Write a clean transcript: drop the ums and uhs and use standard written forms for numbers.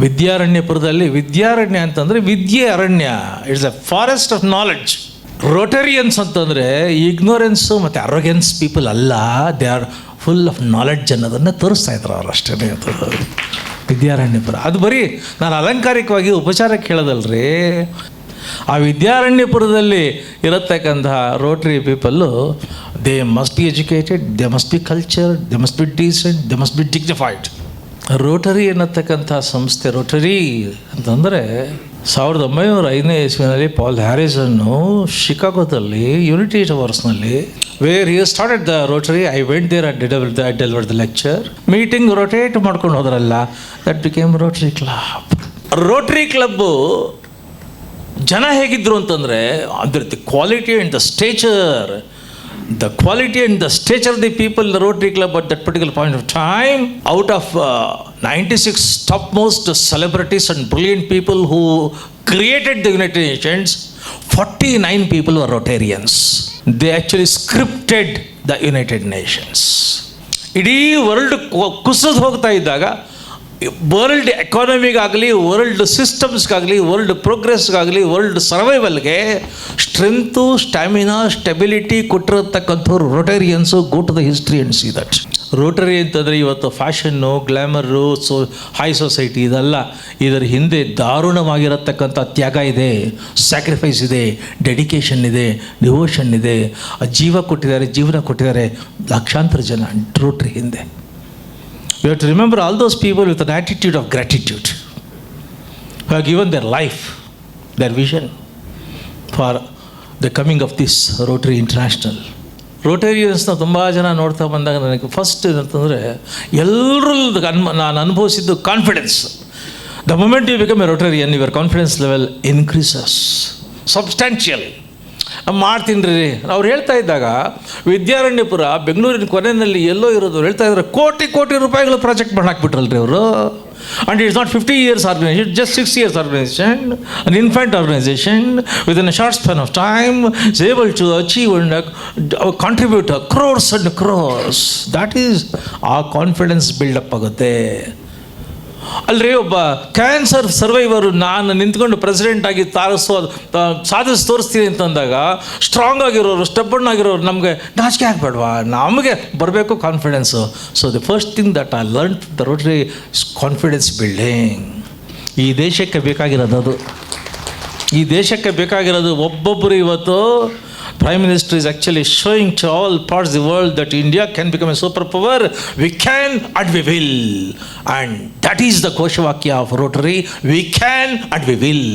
ವಿದ್ಯಾರಣ್ಯಪುರದಲ್ಲಿ ವಿದ್ಯಾರಣ್ಯ ಅಂತಂದರೆ ವಿದ್ಯೆ ಅರಣ್ಯ, it's a forest of knowledge. Rotarians ಅಂತಂದರೆ ಇಗ್ನೋರೆನ್ಸು ಮತ್ತು ಅರೋಗೆನ್ಸ್ ಪೀಪಲ್ ಅಲ್ಲ, they are full of knowledge ಅನ್ನೋದನ್ನು ತೋರಿಸ್ತಾ ಇದ್ರು ಅವ್ರು ಅಷ್ಟೇ. ಅದು ವಿದ್ಯಾರಣ್ಯಪುರ, ಅದು ಬರೀ ನಾನು ಅಲಂಕಾರಿಕವಾಗಿ ಉಪಚಾರಕ್ಕೆ ಹೇಳೋದಲ್ರಿ. ಆ ವಿದ್ಯಾರಣ್ಯಪುರದಲ್ಲಿ ಇರತಕ್ಕಂತಹ Rotary people, they must be educated, they must be culture, they must be decent, they must be dignified. Rotary ಅನ್ನತಕ್ಕಂಥ ಸಂಸ್ಥೆ, ರೋಟರಿ ಅಂತಂದರೆ 1905ನೇ ಇಸ್ವಿನಲ್ಲಿ ಪಾಲ್ ಹ್ಯಾರಿಸನ್ನು ಶಿಕಾಗೋದಲ್ಲಿ ಯುನಿಟಿ ಟವರ್ಸ್ನಲ್ಲಿ, where he started the Rotary, I went there I delivered the lecture. Meeting rotate ಮಾಡ್ಕೊಂಡು ಹೋದ್ರಲ್ಲ, that became Rotary club. Rotary club ಜನ ಹೇಗಿದ್ರು ಅಂತಂದರೆ, ಅದ್ರ the quality and the stature, the quality and the stature of the people in the Rotary Club at that particular point of time, out of 96 topmost celebrities and brilliant people who created the United Nations, 49 people were Rotarians. They actually scripted the United Nations. ಇಡೀ world ಕುಸಿದು ಹೋಗ್ತಾ ಇದ್ದಾಗ, world ಎಕಾನಮಿಗಾಗಲಿ, world ಸಿಸ್ಟಮ್ಸ್ಗಾಗಲಿ, world ಪ್ರೋಗ್ರೆಸ್ಗಾಗಲಿ, world ಸರ್ವೈವಲ್ಗೆ strength, stamina, stability ಕೊಟ್ಟಿರತಕ್ಕಂಥವ್ರು Rotarians. Go to the history and see that. Rotary ಅಂತಂದರೆ ಇವತ್ತು ಫ್ಯಾಷನ್ನು, ಗ್ಲ್ಯಾಮರು, ಹೈ ಸೊಸೈಟಿ ಇದಲ್ಲ. ಇದರ ಹಿಂದೆ ದಾರುಣವಾಗಿರತಕ್ಕಂಥ ತ್ಯಾಗ ಇದೆ, ಸ್ಯಾಕ್ರಿಫೈಸ್ ಇದೆ, ಡೆಡಿಕೇಶನ್ ಇದೆ, ಡಿವೋಷನ್ ಇದೆ. ಜೀವ ಕೊಟ್ಟಿದ್ದಾರೆ, ಜೀವನ ಕೊಟ್ಟಿದ್ದಾರೆ ಲಕ್ಷಾಂತರ ಜನ ರೋಟರಿ ಹಿಂದೆ. You have to remember all those people with an attitude of gratitude who have given their life, their vision for the coming of this Rotary International. ರೋಟೇರಿಯನ್ಸ್ನ ತುಂಬ ಜನ ನೋಡ್ತಾ ಬಂದಾಗ ನನಗೆ ಫಸ್ಟ್ ಏನಂತಂದರೆ, ಎಲ್ಲರೂ ನಾನು ಅನುಭವಿಸಿದ್ದು confidence. The moment you become a Rotarian, your confidence level increases substantially. ಮಾಡ್ತೀನಿ ರೀ ಅವ್ರು ಹೇಳ್ತಾ ಇದ್ದಾಗ, ವಿದ್ಯಾರಣ್ಯಪುರ ಬೆಂಗಳೂರಿನ ಕೊನೆಯಲ್ಲಿ ಎಲ್ಲೋ ಇರೋದು ಹೇಳ್ತಾ ಇದ್ದಾರೆ, ಕೋಟಿ ಕೋಟಿ ರೂಪಾಯಿಗಳು ಪ್ರಾಜೆಕ್ಟ್ ಮಾಡಿ ಹಾಕ್ಬಿಟ್ರಲ್ರಿ ಅವರು. And it's not 50 years organisation, just 6 years organisation, an infant organisation. With in a short span of time is able to achieve and contribute crores and crores. That is a confidence buildup ಆಗುತ್ತೆ. Alright, ಒಬ್ಬ cancer ಸರ್ವೈವರು ನಾನು ನಿಂತ್ಕೊಂಡು president ಆಗಿ ಸಾಧಿಸಿ ತೋರಿಸ್ತೀನಿ ಅಂತಂದಾಗ, strong ಆಗಿರೋರು, ಸ್ಟೆಬರ್ನ್ ಆಗಿರೋರು ನಮಗೆ ನಾಚಿಕೆ ಆಗಬೇಡವಾ? ನಮಗೆ ಬರಬೇಕು confidence. So the first thing that I learn the Rotary is confidence building. ಈ ದೇಶಕ್ಕೆ ಬೇಕಾಗಿರೋದು ಅದು. ಈ ದೇಶಕ್ಕೆ ಬೇಕಾಗಿರೋದು ಒಬ್ಬೊಬ್ಬರು. ಇವತ್ತು Prime Minister is actually showing to all parts of the world that India can become a superpower. We can and we will. And that is the Koshawakya of Rotary. We can and we will.